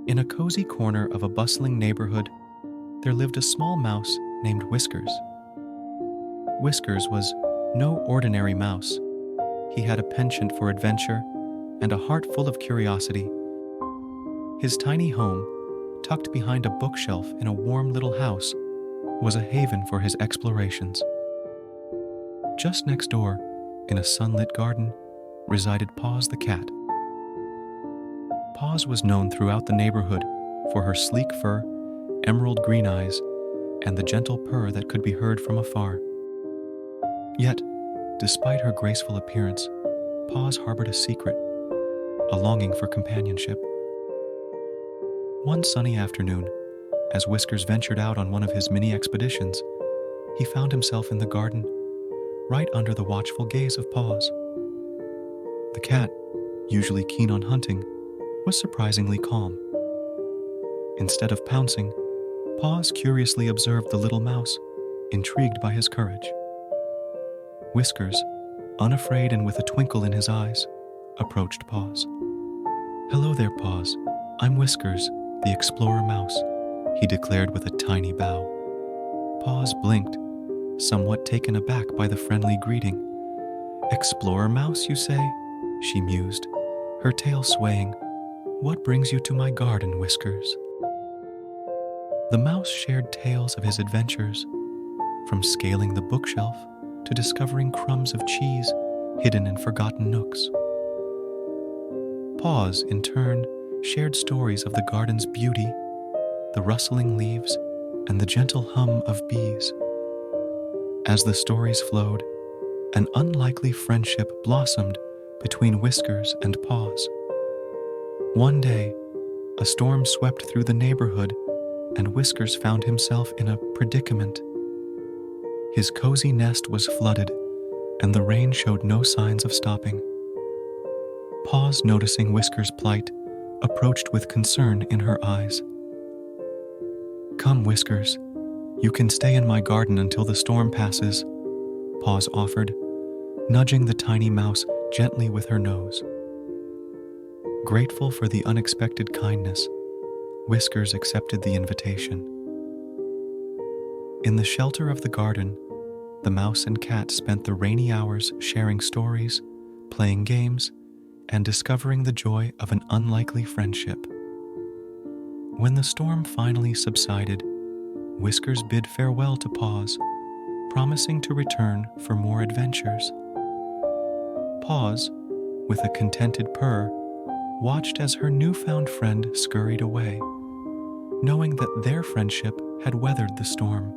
In a cozy corner of a bustling neighborhood, there lived a small mouse named Whiskers. Whiskers was no ordinary mouse. He had a penchant for adventure and a heart full of curiosity. His tiny home, tucked behind a bookshelf in a warm little house, was a haven for his explorations. Just next door, in a sunlit garden, resided Paws the cat. Paws was known throughout the neighborhood for her sleek fur, emerald green eyes, and the gentle purr that could be heard from afar. Yet, despite her graceful appearance, Paws harbored a secret, a longing for companionship. One sunny afternoon, as Whiskers ventured out on one of his mini expeditions, he found himself in the garden, right under the watchful gaze of Paws. The cat, usually keen on hunting, was surprisingly calm. Instead of pouncing, Paws curiously observed the little mouse, intrigued by his courage. Whiskers, unafraid and with a twinkle in his eyes, approached Paws. "Hello there, Paws. I'm Whiskers, the explorer mouse," he declared with a tiny bow. Paws blinked, somewhat taken aback by the friendly greeting. "Explorer mouse, you say?" she mused, her tail swaying. "What brings you to my garden, Whiskers?" The mouse shared tales of his adventures, from scaling the bookshelf to discovering crumbs of cheese hidden in forgotten nooks. Paws, in turn, shared stories of the garden's beauty, the rustling leaves, and the gentle hum of bees. As the stories flowed, an unlikely friendship blossomed between Whiskers and Paws. One day, a storm swept through the neighborhood, and Whiskers found himself in a predicament. His cozy nest was flooded, and the rain showed no signs of stopping. Paws, noticing Whiskers' plight, approached with concern in her eyes. "Come, Whiskers, you can stay in my garden until the storm passes," Paws offered, nudging the tiny mouse gently with her nose. Grateful for the unexpected kindness, Whiskers accepted the invitation. In the shelter of the garden, the mouse and cat spent the rainy hours sharing stories, playing games, and discovering the joy of an unlikely friendship. When the storm finally subsided, Whiskers bid farewell to Paws, promising to return for more adventures. Paws, with a contented purr, watched as her newfound friend scurried away, knowing that their friendship had weathered the storm.